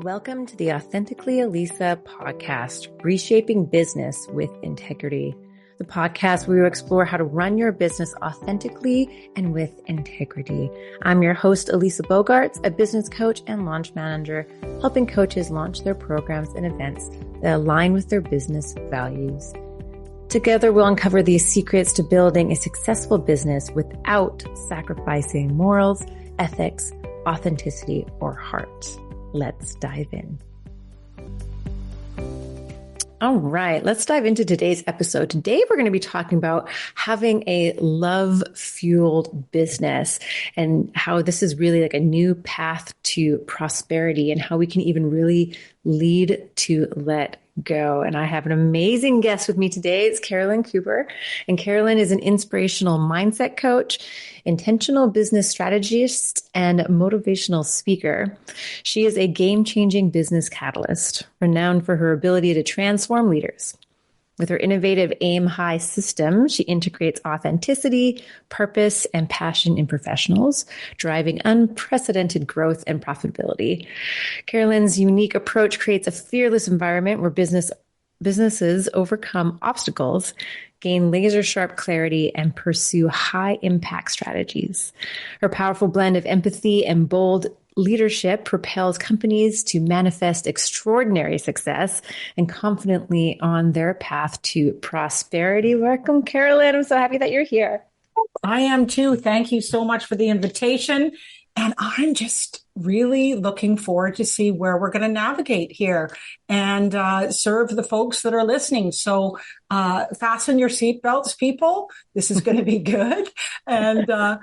Welcome to the Authentically Elisa podcast, Reshaping Business with Integrity, the podcast where we explore how to run your business authentically and with integrity. I'm your host, Elisa Bogarts, a business coach and launch manager, helping coaches launch their programs and events that align with their business values. Together, we'll uncover the secrets to building a successful business without sacrificing morals, ethics, authenticity, or heart. Let's dive in. All right, let's dive into today's episode. Today, we're going to be talking about having a love-fueled business and how this is really like a new path to prosperity and how we can even really lead to let go. And I have an amazing guest with me today. It's Carolyn Cooper. And Carolyn is an inspirational mindset coach, intentional business strategist, and motivational speaker. She is a game-changing business catalyst, renowned for her ability to transform leaders. With her innovative Aim High system, she integrates authenticity, purpose, and passion in professionals, driving unprecedented growth and profitability. Carolyn's unique approach creates a fearless environment where businesses overcome obstacles, gain laser-sharp clarity, and pursue high-impact strategies. Her powerful blend of empathy and bold leadership propels companies to manifest extraordinary success and confidently on their path to prosperity. Welcome, Carolyn. I'm so happy that you're here. I am too. Thank you so much for the invitation. And I'm just really looking forward to see where we're going to navigate here and serve the folks that are listening. So fasten your seatbelts, people. This is going to be good. And, I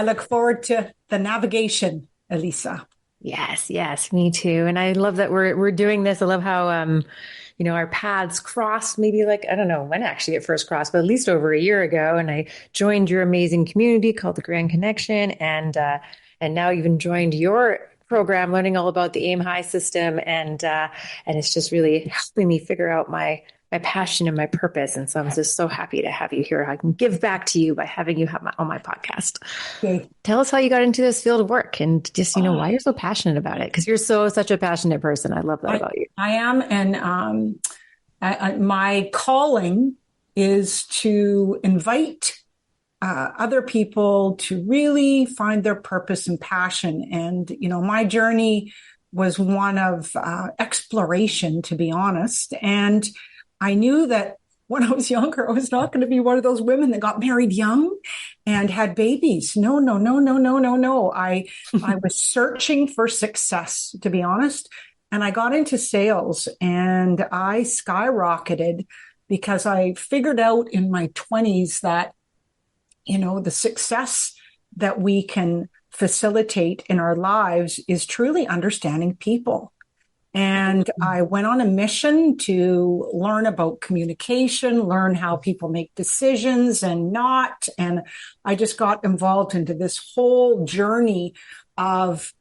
look forward to the navigation, Elisa. Yes, me too. And I love that we're doing this. I love how, our paths crossed maybe like, I don't know when actually it first crossed, but at least over a year ago. And I joined your amazing community called the Grand Connection. And now even joined your program, learning all about the Aim High system. And it's just really helping me figure out my passion and my purpose. And so I'm just so happy to have you here. I can give back to you by having you on my podcast. Okay. Tell us how you got into this field of work and just, why you're so passionate about it. Because you're such a passionate person. I love that about you. I am. And my calling is to invite other people to really find their purpose and passion. And, my journey was one of exploration, to be honest. And I knew that when I was younger, I was not going to be one of those women that got married young and had babies. No. I was searching for success, to be honest. And I got into sales and I skyrocketed because I figured out in my 20s that, the success that we can facilitate in our lives is truly understanding people. And I went on a mission to learn about communication, learn how people make decisions and not. And I just got involved into this whole journey of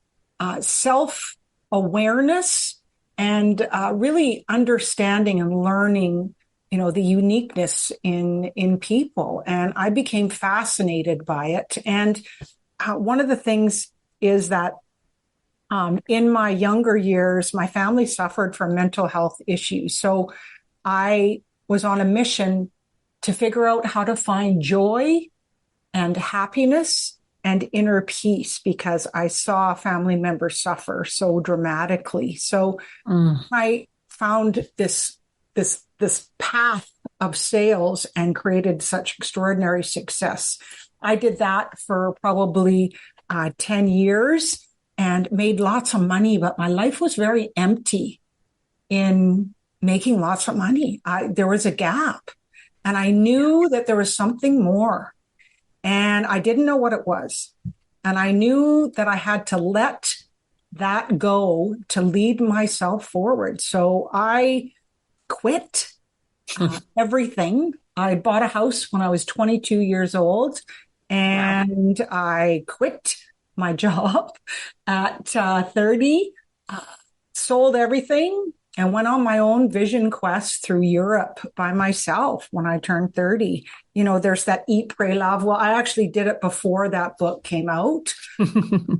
self-awareness and really understanding and learning, the uniqueness in people. And I became fascinated by it. And one of the things is that in my younger years, my family suffered from mental health issues. So I was on a mission to figure out how to find joy and happiness and inner peace because I saw family members suffer so dramatically. So I found this path of sales and created such extraordinary success. I did that for probably 10 years. And made lots of money, but my life was very empty in making lots of money. There was a gap and I knew that there was something more and I didn't know what it was. And I knew that I had to let that go to lead myself forward. So I quit everything. I bought a house when I was 22 years old and wow. I quit my job at 30, sold everything and went on my own vision quest through Europe by myself when I turned 30. There's that Eat, Pray, Love. Well, I actually did it before that book came out.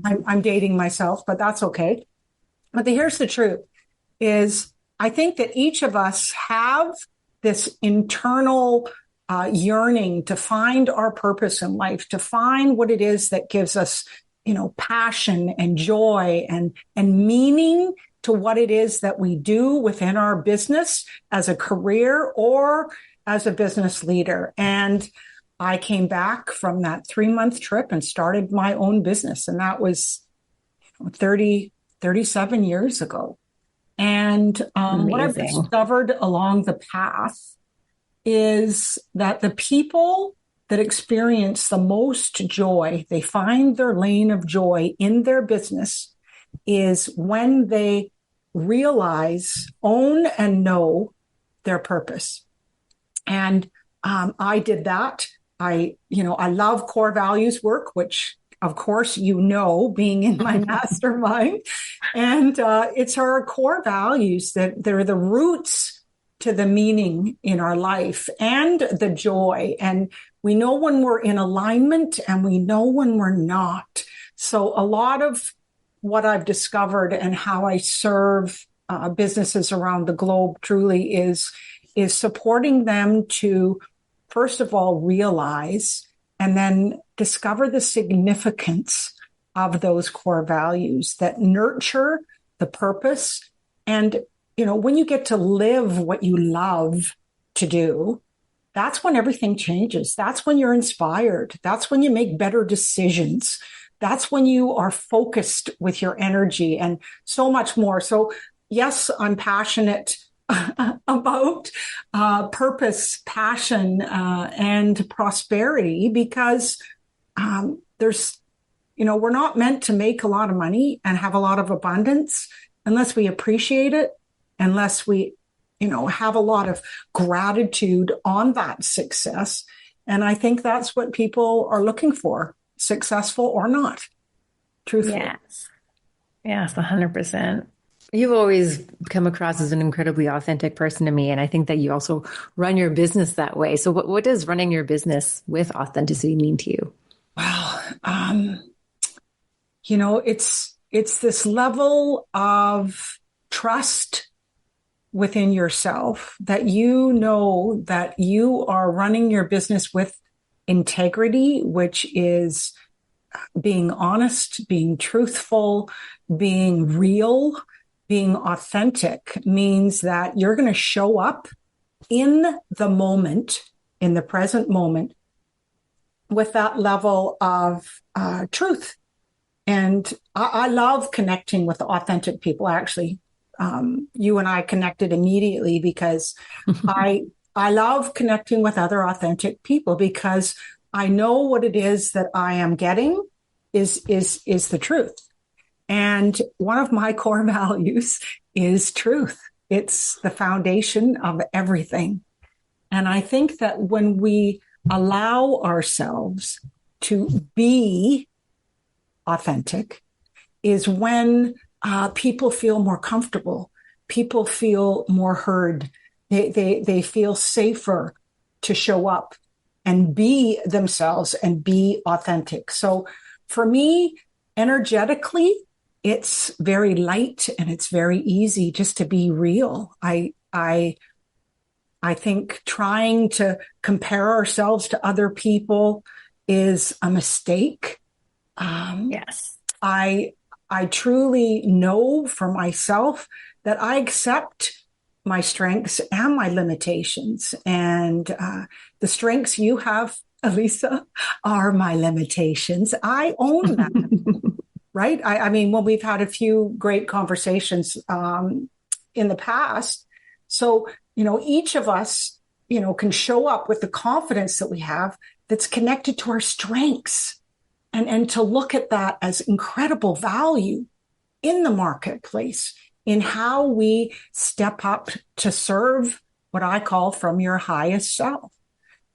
I'm dating myself, but that's okay. But here's the truth is I think that each of us have this internal yearning to find our purpose in life, to find what it is that gives us, passion and joy and meaning to what it is that we do within our business as a career or as a business leader. And I came back from that 3-month trip and started my own business. And that was 37 years ago. And what I've Amazing. discovered along the path is that the people that experience the most joy, they find their lane of joy in their business, is when they realize, own, and know their purpose. And I did that. I love core values work, which of course, being in my mastermind. And it's our core values that they're the roots to the meaning in our life and the joy. And we know when we're in alignment and we know when we're not. So a lot of what I've discovered and how I serve businesses around the globe truly is supporting them to, first of all, realize and then discover the significance of those core values that nurture the purpose. And, when you get to live what you love to do, that's when everything changes. That's when you're inspired. That's when you make better decisions. That's when you are focused with your energy and so much more. So yes, I'm passionate about purpose, passion, and prosperity because we're not meant to make a lot of money and have a lot of abundance unless we appreciate it, unless we, have a lot of gratitude on that success. And I think that's what people are looking for, successful or not, truthfully. Yes, 100%. You've always come across as an incredibly authentic person to me. And I think that you also run your business that way. So what does running your business with authenticity mean to you? Well, it's this level of trust within yourself that that you are running your business with integrity, which is being honest, being truthful, being real. Being authentic means that you're going to show up in the moment, in the present moment, with that level of truth. And I love connecting with authentic people. Actually, you and I connected immediately because I love connecting with other authentic people because I know what it is that I am getting is the truth. And one of my core values is truth. It's the foundation of everything. And I think that when we allow ourselves to be authentic is when people feel more comfortable. People feel more heard. They feel safer to show up and be themselves and be authentic. So for me, energetically, it's very light and it's very easy just to be real. I think trying to compare ourselves to other people is a mistake. Yes. I truly know for myself that I accept my strengths and my limitations. And the strengths you have, Elisa, are my limitations. I own that. Right? I mean, when we've had a few great conversations in the past. So, each of us, can show up with the confidence that we have that's connected to our strengths and to look at that as incredible value in the marketplace, in how we step up to serve what I call from your highest self.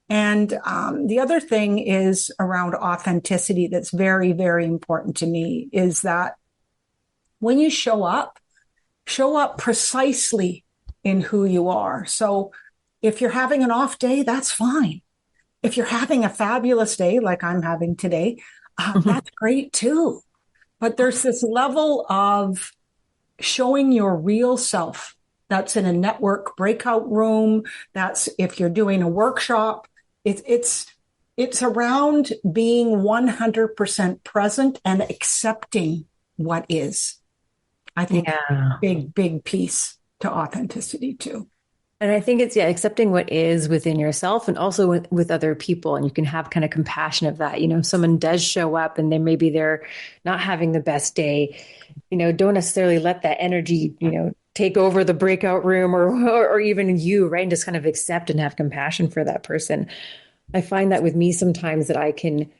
And the other thing is around authenticity that's very, very important to me is that when you show up precisely in who you are. So if you're having an off day, that's fine. If you're having a fabulous day, like I'm having today, that's great too. But there's this level of showing your real self. That's in a network breakout room. That's if you're doing a workshop. It's around being 100% present and accepting what is. I think Yeah. big piece to authenticity too. And I think it's, yeah, accepting what is within yourself and also with other people. And you can have kind of compassion of that. You know, if someone does show up and maybe they're not having the best day, don't necessarily let that energy, take over the breakout room or even you, right? And just kind of accept and have compassion for that person. I find that with me sometimes that I can,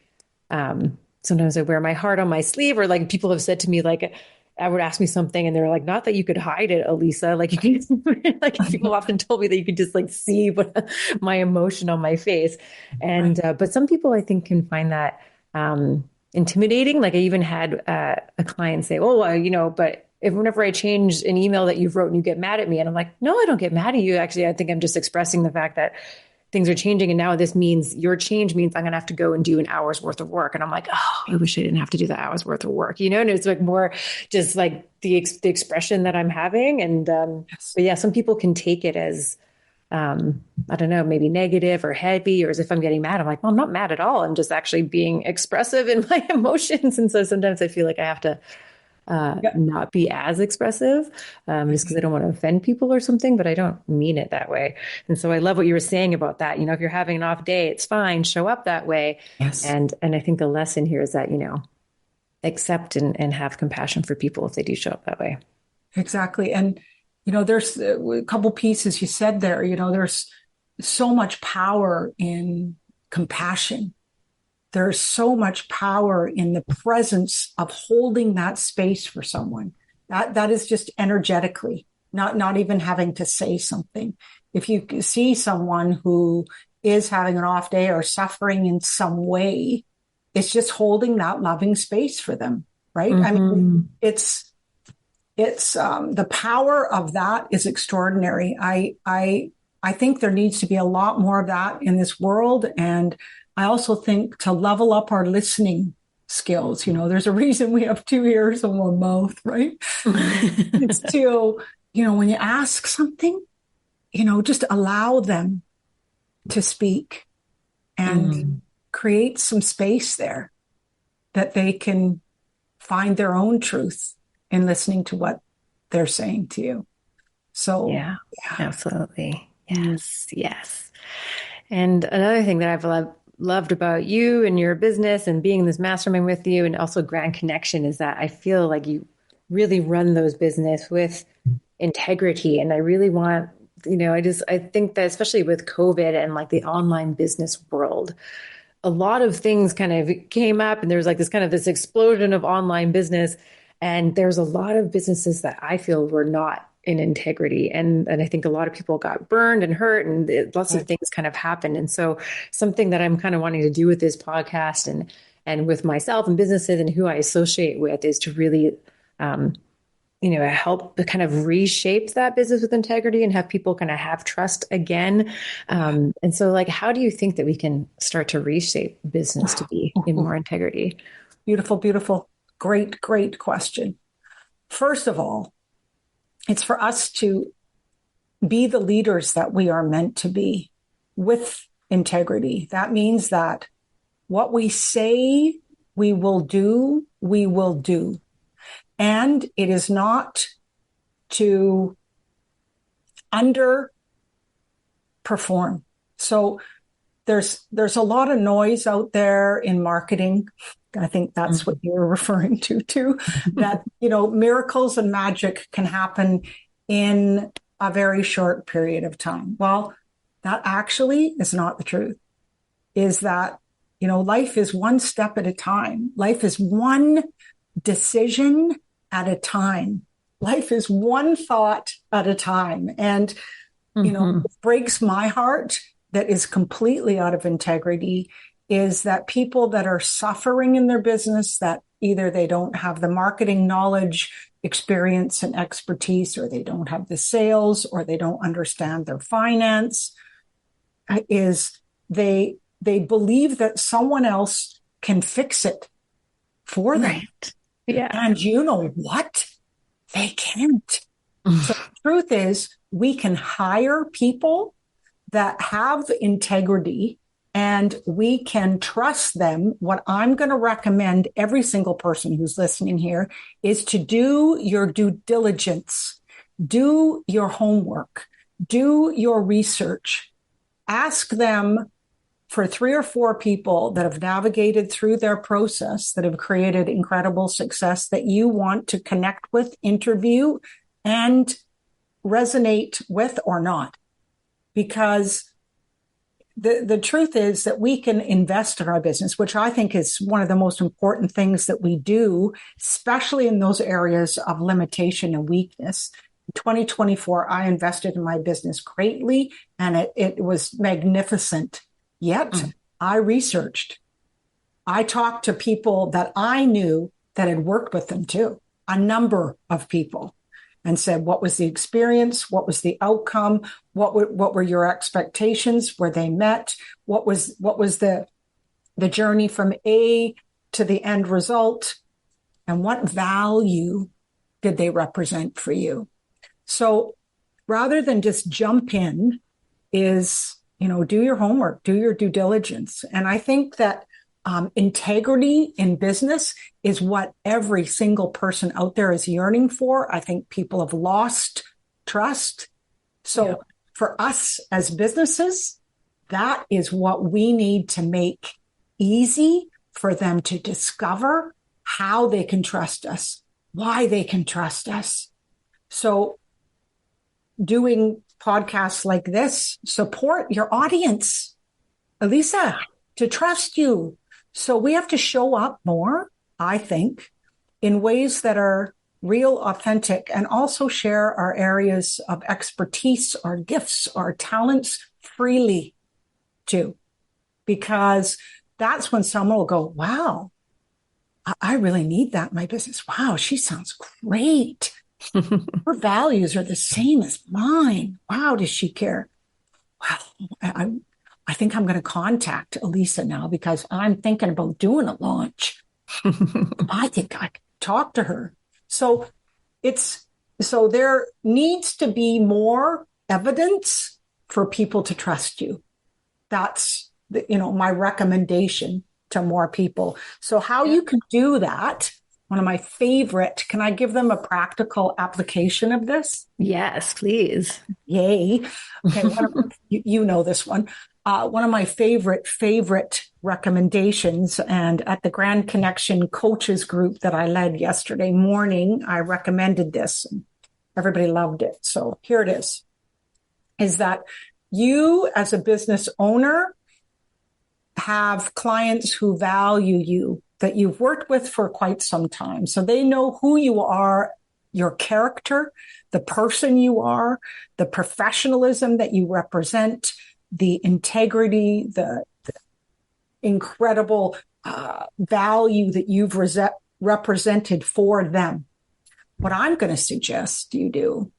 sometimes I wear my heart on my sleeve, or like people have said to me, like, I would ask me something and they're like, not that you could hide it, Elisa. Like you can, like people often told me that you could just like see what my emotion on my face. Right. But some people I think can find that, intimidating. Like I even had, a client say, oh, but if whenever I change an email that you've wrote and you get mad at me, and I'm like, no, I don't get mad at you. Actually, I think I'm just expressing the fact that things are changing. And now this means your change means I'm going to have to go and do an hour's worth of work. And I'm like, oh, I wish I didn't have to do that hour's worth of work, and it's like more just like the expression that I'm having. And, Yes. but yeah, some people can take it as, I don't know, maybe negative or heavy, or as if I'm getting mad. I'm like, well, I'm not mad at all. I'm just actually being expressive in my emotions. And so sometimes I feel like I have to Yeah. not be as expressive, just because I don't want to offend people or something, but I don't mean it that way. And so I love what you were saying about that. If you're having an off day, it's fine, show up that way. Yes. And I think the lesson here is that, accept and have compassion for people if they do show up that way. Exactly. And, there's a couple pieces you said there. There's so much power in compassion. There's so much power in the presence of holding that space for someone. That is just energetically, not even having to say something. If you see someone who is having an off day or suffering in some way, it's just holding that loving space for them, right? I mean, Mm-hmm. it's the power of that is extraordinary. I think there needs to be a lot more of that in this world, and I also think to level up our listening skills. There's a reason we have two ears and one mouth, right? It's to, when you ask something, just allow them to speak and Mm. create some space there that they can find their own truth in listening to what they're saying to you. So, Yeah, yeah. absolutely. Mm. Yes, yes. And another thing that I've loved about you and your business and being in this mastermind with you and also Grand Connection is that I feel like you really run those business with integrity. And I really want, I think that especially with COVID and like the online business world, a lot of things kind of came up and there was like this explosion of online business. And there's a lot of businesses that I feel were not in integrity. And I think a lot of people got burned and hurt and lots of Right. things kind of happened. And so something that I'm kind of wanting to do with this podcast and with myself and businesses and who I associate with is to really, help kind of reshape that business with integrity and have people kind of have trust again. And so, like, how do you think that we can start to reshape business to be in more integrity? Beautiful, beautiful. Great question. First of all, it's for us to be the leaders that we are meant to be with integrity. That means that what we say we will do, we will do. And it is not to underperform. So there's a lot of noise out there in marketing. I think that's what you're referring to too, that, miracles and magic can happen in a very short period of time. Well, that actually is not the truth. Is that, life is one step at a time. Life is one decision at a time. Life is one thought at a time. And, Mm-hmm. it breaks my heart that is completely out of integrity is that people that are suffering in their business, that either they don't have the marketing knowledge, experience, and expertise, or they don't have the sales, or they don't understand their finance, is they believe that someone else can fix it for them. Right. Yeah. And you know what? They can't. So the truth is, we can hire people that have integrity and we can trust them. What I'm going to recommend every single person who's listening here is to do your due diligence, do your homework, do your research, ask them for 3 or 4 people that have navigated through their process, that have created incredible success that you want to connect with, interview, and resonate with or not. Because the truth is that we can invest in our business, which I think is one of the most important things that we do, especially in those areas of limitation and weakness. In 2024, I invested in my business greatly, and it was magnificent. Yet I researched. I talked to people that I knew that had worked with them too, a number of people, and said, what was the experience? What was the outcome? What were your expectations? Were they met? What was the journey from A to the end result? And what value did they represent for you? So rather than just jump in, do your homework, do your due diligence. And I think that integrity in business is what every single person out there is yearning for. I think people have lost trust. So for us as businesses, that is what we need to make easy for them to discover how they can trust us, why they can trust us. So doing podcasts like this support your audience, Elisa, to trust you. So we have to show up more, I think, in ways that are real, authentic, and also share our areas of expertise, our gifts, our talents freely too. Because that's when someone will go, wow, I really need that in my business. Wow, she sounds great. Her values are the same as mine. Wow, does she care? Wow, I think I'm going to contact Elisa now because I'm thinking about doing a launch. I think I can talk to her. So there needs to be more evidence for people to trust you. That's my recommendation to more people. So how you can do that? One of my favorite, can I give them a practical application of this? Yes, please. Yay. Okay. You know this one. One of my favorite recommendations, and at the Grand Connection coaches group that I led yesterday morning, I recommended this. And everybody loved it. So here it is that you as a business owner have clients who value you, that you've worked with for quite some time. So they know who you are, your character, the person you are, the professionalism that you represent, the integrity, the incredible value that you've represented for them. What I'm going to suggest you do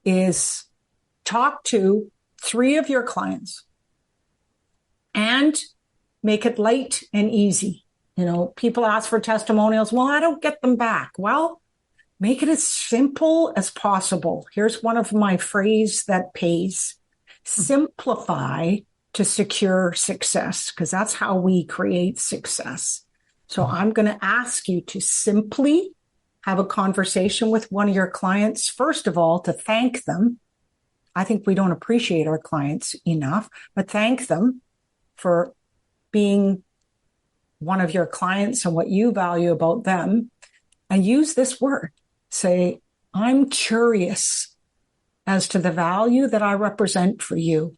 is talk to 3 of your clients and make it light and easy. People ask for testimonials. Well, I don't get them back. Well, make it as simple as possible. Here's one of my phrases that pays. Simplify to secure success, because that's how we create success. So I'm going to ask you to simply have a conversation with one of your clients, first of all, to thank them. I think we don't appreciate our clients enough, but thank them for being one of your clients and what you value about them, and use this word. Say, I'm curious as to the value that I represent for you.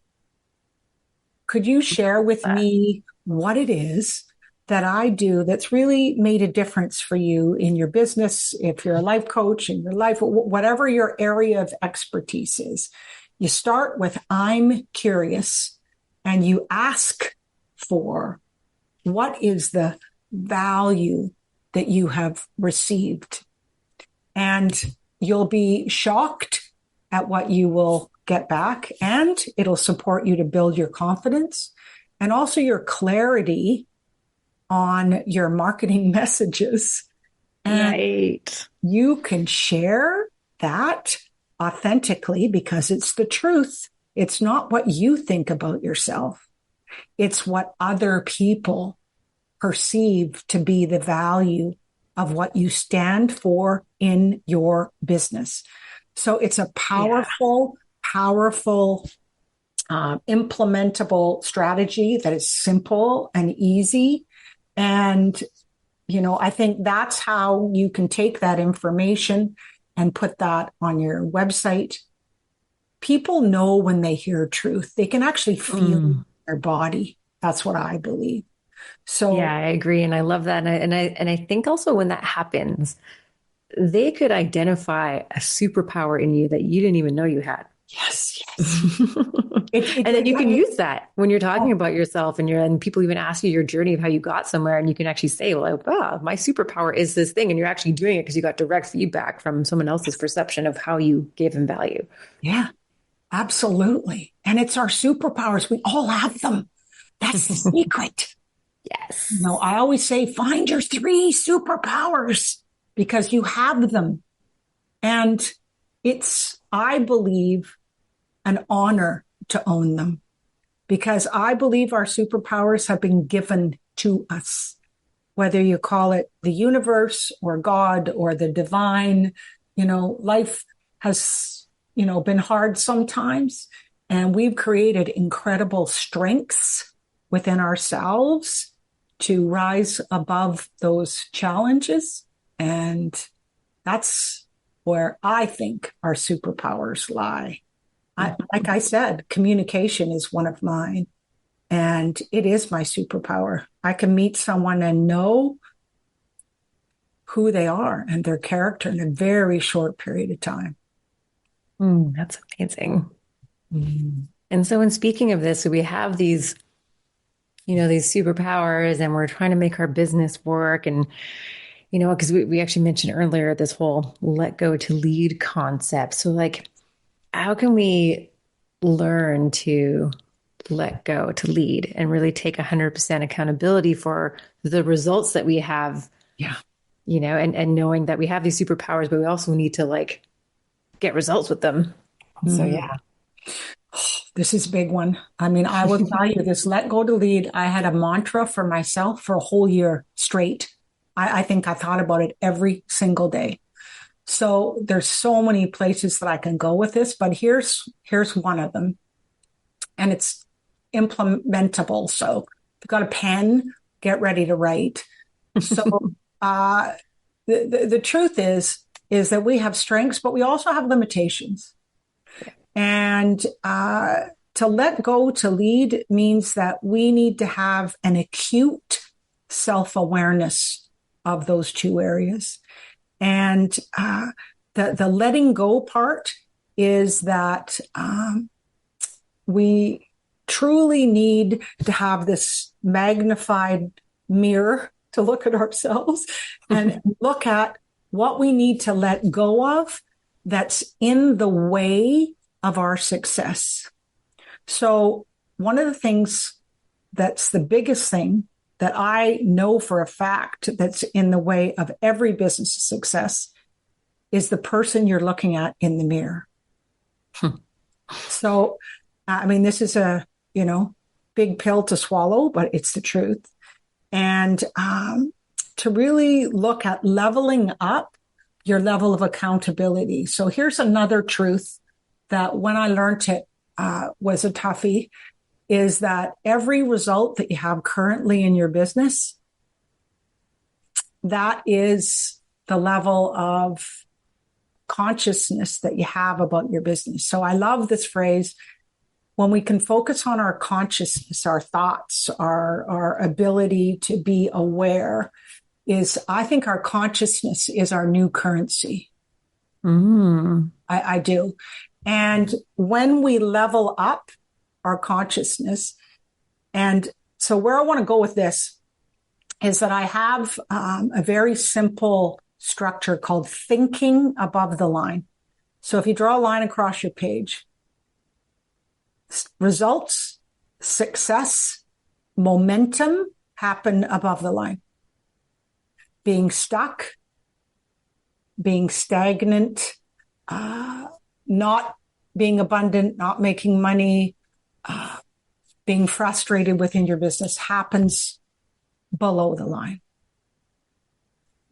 Could you share with me what it is that I do that's really made a difference for you in your business? If you're a life coach, in your life, whatever your area of expertise is, you start with I'm curious, and you ask for what is the value that you have received. And you'll be shocked at what you will get back, and it'll support you to build your confidence and also your clarity on your marketing messages. And right. You can share that authentically because it's the truth. It's not what you think about yourself. It's what other people perceive to be the value of what you stand for in your business. So it's a Yeah. powerful, implementable strategy that is simple and easy. And, I think that's how you can take that information and put that on your website. People know when they hear truth, they can actually feel their body. That's what I believe. Yeah, So, I agree. And I love that. And I think also when that happens, they could identify a superpower in you that you didn't even know you had. yes, yes. And It, it, then you can it, use that when you're talking oh, about yourself and people even ask you your journey of how you got somewhere. And you can actually say, well, my superpower is this thing. And you're actually doing it because you got direct feedback from someone else's perception of how you gave them value. yeah, absolutely. And it's our superpowers. We all have them. That's the secret. Yes. I always say, find your three superpowers because you have them. And it's, I believe, an honor to own them because I believe our superpowers have been given to us, whether you call it the universe or God or the divine. Life has, been hard sometimes, and we've created incredible strengths within ourselves to rise above those challenges. And that's where I think our superpowers lie. Like I said, communication is one of mine, and it is my superpower. I can meet someone and know who they are and their character in a very short period of time. That's amazing. Mm. And so, in speaking of this, so we have these superpowers and we're trying to make our business work. And, because we actually mentioned earlier this whole let go to lead concept. So, like, how can we learn to let go to lead and really take 100% accountability for the results that we have, Yeah. and knowing that we have these superpowers, but we also need to like get results with them. So, Mm-hmm. yeah. This is a big one. I mean, I will tell you this let go to lead. I had a mantra for myself for a whole year straight. I think I thought about it every single day. So there's so many places that I can go with this, but here's one of them. And it's implementable. So if you've got a pen, get ready to write. So uh, the truth is that we have strengths, but we also have limitations. And to let go to lead means that we need to have an acute self-awareness of those two areas. And the letting go part is that we truly need to have this magnified mirror to look at ourselves and look at what we need to let go of that's in the way of our success. So one of the things that's the biggest thing that I know for a fact that's in the way of every business success is the person you're looking at in the mirror. So, I mean, this is a, big pill to swallow, but it's the truth. And to really look at leveling up your level of accountability. So here's another truth that when I learned it was a toughie, is that every result that you have currently in your business, that is the level of consciousness that you have about your business. So I love this phrase. When we can focus on our consciousness, our thoughts, our ability to be aware, I think our consciousness is our new currency. I do. And when we level up our consciousness, and so where I want to go with this is that I have a very simple structure called thinking above the line. So if you draw a line across your page, results, success, momentum happen above the line. Being stuck, being stagnant, not being abundant, not making money, uh, being frustrated within your business happens below the line.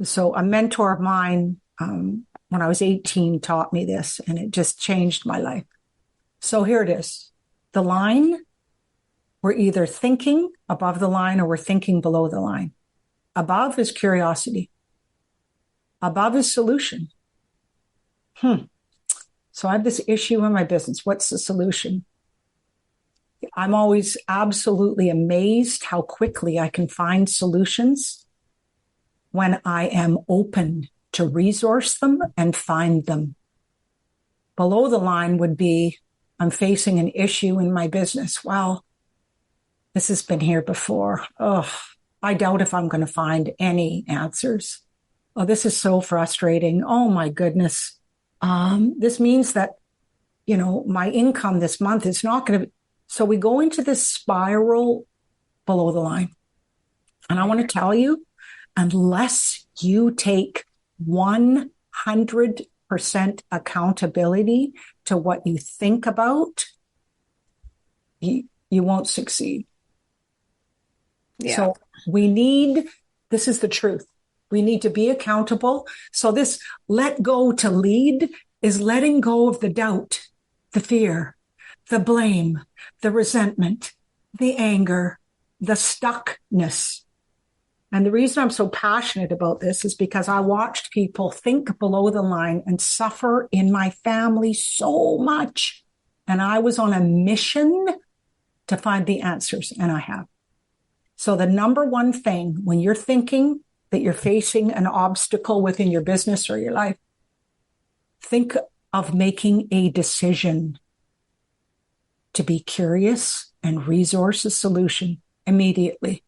So a mentor of mine, when I was 18, taught me this, and it just changed my life. So here it is. The line, we're either thinking above the line or we're thinking below the line. Above is curiosity. Above is solution. So I have this issue in my business. What's the solution? I'm always absolutely amazed how quickly I can find solutions when I am open to resource them and find them. Below the line would be, I'm facing an issue in my business. Well, this has been here before. Oh, I doubt if I'm going to find any answers. Oh, this is so frustrating. Oh my goodness. This means that, my income this month is not going to. So we go into this spiral below the line. And I want to tell you, unless you take 100% accountability to what you think about, you won't succeed. Yeah. So this is the truth. We need to be accountable. So this let go to lead is letting go of the doubt, the fear, the blame, the resentment, the anger, the stuckness. And the reason I'm so passionate about this is because I watched people think below the line and suffer in my family so much. And I was on a mission to find the answers, and I have. So the number one thing when you're thinking that you're facing an obstacle within your business or your life, think of making a decision to be curious and resource a solution immediately.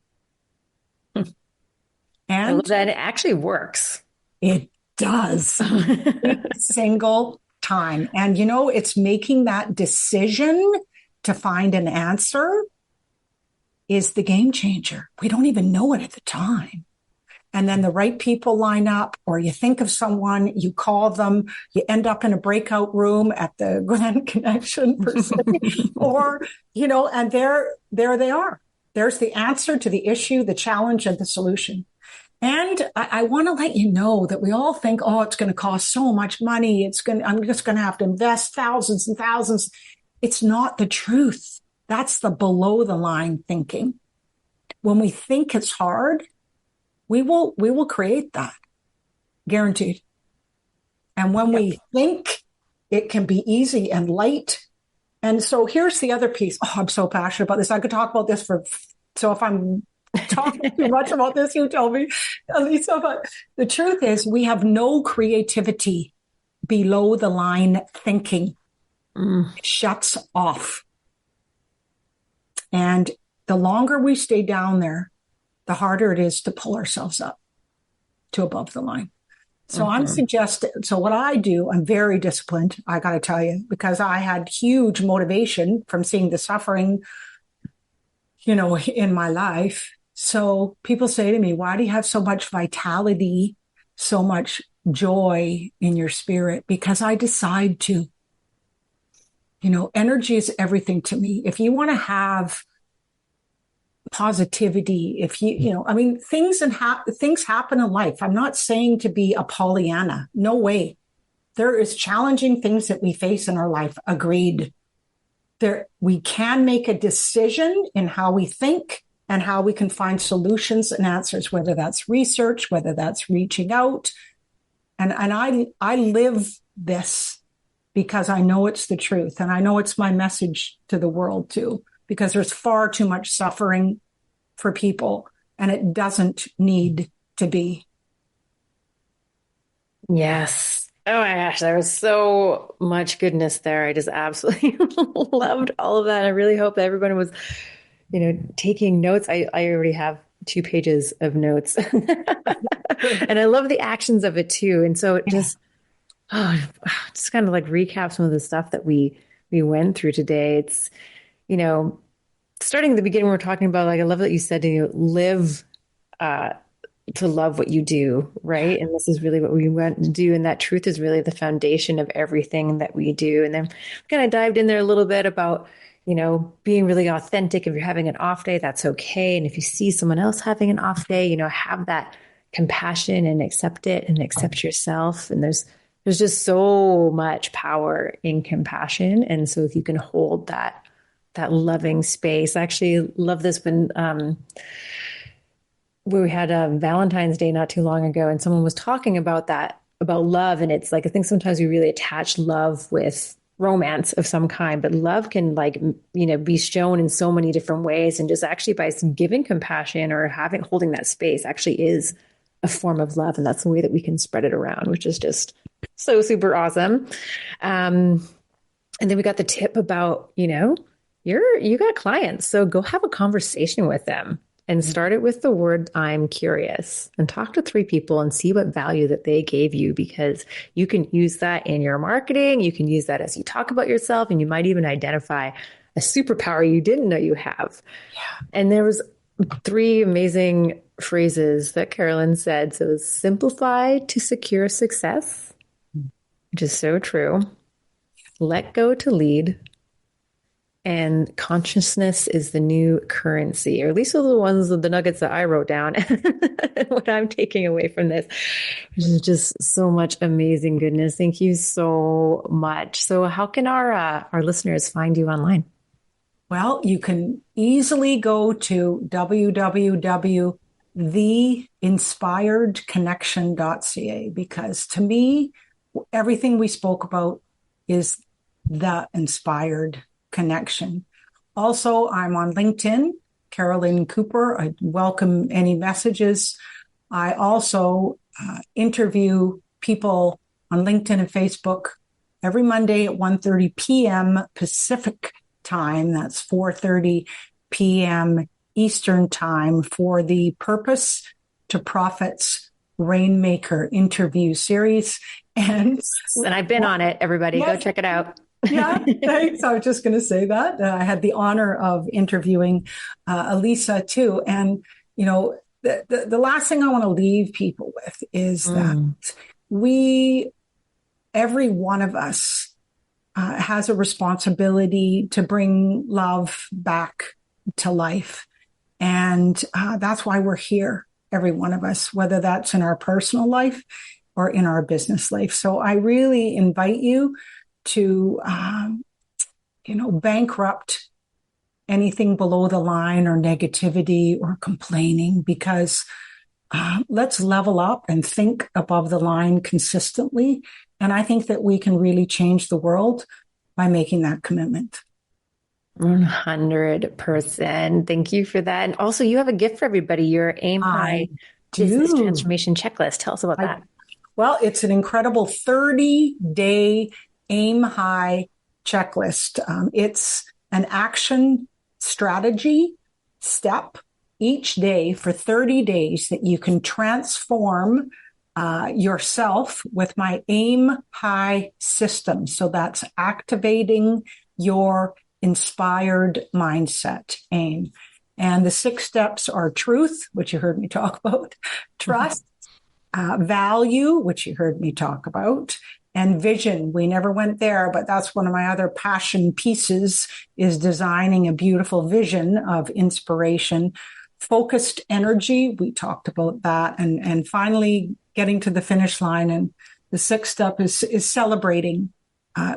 And that it actually works. It does. Every single time. And it's making that decision to find an answer is the game changer. We don't even know it at the time. And then the right people line up, or you think of someone, you call them, you end up in a breakout room at the Grand Connection per se, or, and there they are. There's the answer to the issue, the challenge, and the solution. And I want to let you know that we all think, oh, it's going to cost so much money. I'm just going to have to invest thousands and thousands. It's not the truth. That's the below the line thinking. When we think it's hard, we will create that, guaranteed. And when we think it can be easy and light. And so here's the other piece. Oh, I'm so passionate about this. I could talk about this so if I'm talking too much about this, you tell me, Lisa. But the truth is, we have no creativity below the line thinking. It shuts off. And the longer we stay down there, the harder it is to pull ourselves up to above the line. So I'm suggesting, so what I do, I'm very disciplined, I got to tell you, because I had huge motivation from seeing the suffering, in my life. So people say to me, why do you have so much vitality, so much joy in your spirit? Because I decide to. Energy is everything to me. If you want to have positivity, if things happen in life. I'm not saying to be a Pollyanna. No way. There is challenging things that we face in our life. Agreed. We can make a decision in how we think and how we can find solutions and answers, whether that's research, whether that's reaching out. And I live this because I know it's the truth. And I know it's my message to the world too, because there's far too much suffering for people, and it doesn't need to be. Yes. Oh my gosh, there was so much goodness there. I just absolutely loved all of that. I really hope that everyone was, taking notes. I already have 2 pages of notes. And I love the actions of it too. And so it just kind of like recap some of the stuff that we went through today. It's, starting at the beginning, we're talking about, like, I love that you said to live to love what you do, right? And this is really what we want to do. And that truth is really the foundation of everything that we do. And then kind of dived in there a little bit about, being really authentic. If you're having an off day, that's okay. And if you see someone else having an off day, have that compassion and accept it and accept yourself. And there's just so much power in compassion. And so if you can hold that loving space, I actually love this when, we had a Valentine's Day not too long ago, and someone was talking about that, about love. And it's like, I think sometimes we really attach love with romance of some kind, but love can be shown in so many different ways. And just actually by giving compassion or holding that space actually is a form of love. And that's the way that we can spread it around, which is just so super awesome. And then we got the tip about, you got clients, so go have a conversation with them. And start it with the word, I'm curious, and talk to 3 people and see what value that they gave you, because you can use that in your marketing. You can use that as you talk about yourself, and you might even identify a superpower you didn't know you have. Yeah. And there was 3 amazing phrases that Carolyn said. So it was simplify to secure success, which is so true. Let go to lead. And consciousness is the new currency, or at least those are the ones of the nuggets that I wrote down. What I'm taking away from this, which is just so much amazing goodness. Thank you so much. So how can our listeners find you online? Well, you can easily go to www.theinspiredconnection.ca, because to me, everything we spoke about is the inspired connection. Also, I'm on LinkedIn, Carolyn Cooper. I welcome any messages. I also interview people on LinkedIn and Facebook every Monday at 1:30 p.m. Pacific time. That's 4:30 p.m. Eastern time for the Purpose to Profits Rainmaker interview series. And I've been on it, everybody. Yes. Go check it out. Yeah, thanks. I was just going to say that. I had the honor of interviewing Elisa too. And, the last thing I want to leave people with is that every one of us has a responsibility to bring love back to life. And that's why we're here, every one of us, whether that's in our personal life or in our business life. So I really invite you to, bankrupt anything below the line or negativity or complaining, because let's level up and think above the line consistently. And I think that we can really change the world by making that commitment. 100%. Thank you for that. And also, you have a gift for everybody, your Aim High Business Transformation Checklist. Tell us about that. Well, it's an incredible 30-day Aim High checklist. It's an action strategy step each day for 30 days that you can transform yourself with my Aim High system. So that's activating your inspired mindset, AIM. And the 6 steps are truth, which you heard me talk about, trust, value, which you heard me talk about, and vision. We never went there, but that's one of my other passion pieces, is designing a beautiful vision of inspiration. Focused energy, we talked about that. And finally, getting to the finish line. And the 6th step is celebrating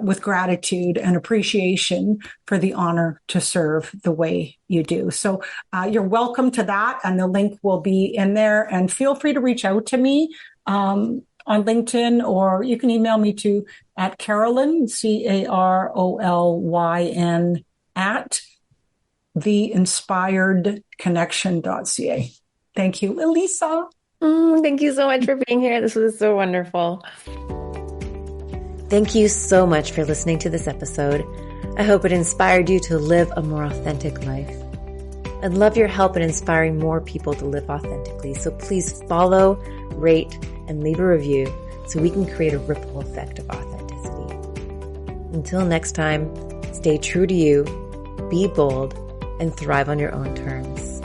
with gratitude and appreciation for the honor to serve the way you do. So you're welcome to that. And the link will be in there. And feel free to reach out to me on LinkedIn, or you can email me at Carolyn, Carolyn, at theinspiredconnection.ca. Thank you, Elisa. Thank you so much for being here. This was so wonderful. Thank you so much for listening to this episode. I hope it inspired you to live a more authentic life. I'd love your help in inspiring more people to live authentically. So please follow, rate, and leave a review so we can create a ripple effect of authenticity. Until next time, stay true to you, be bold, and thrive on your own terms.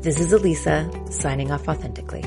This is Elisa, signing off authentically.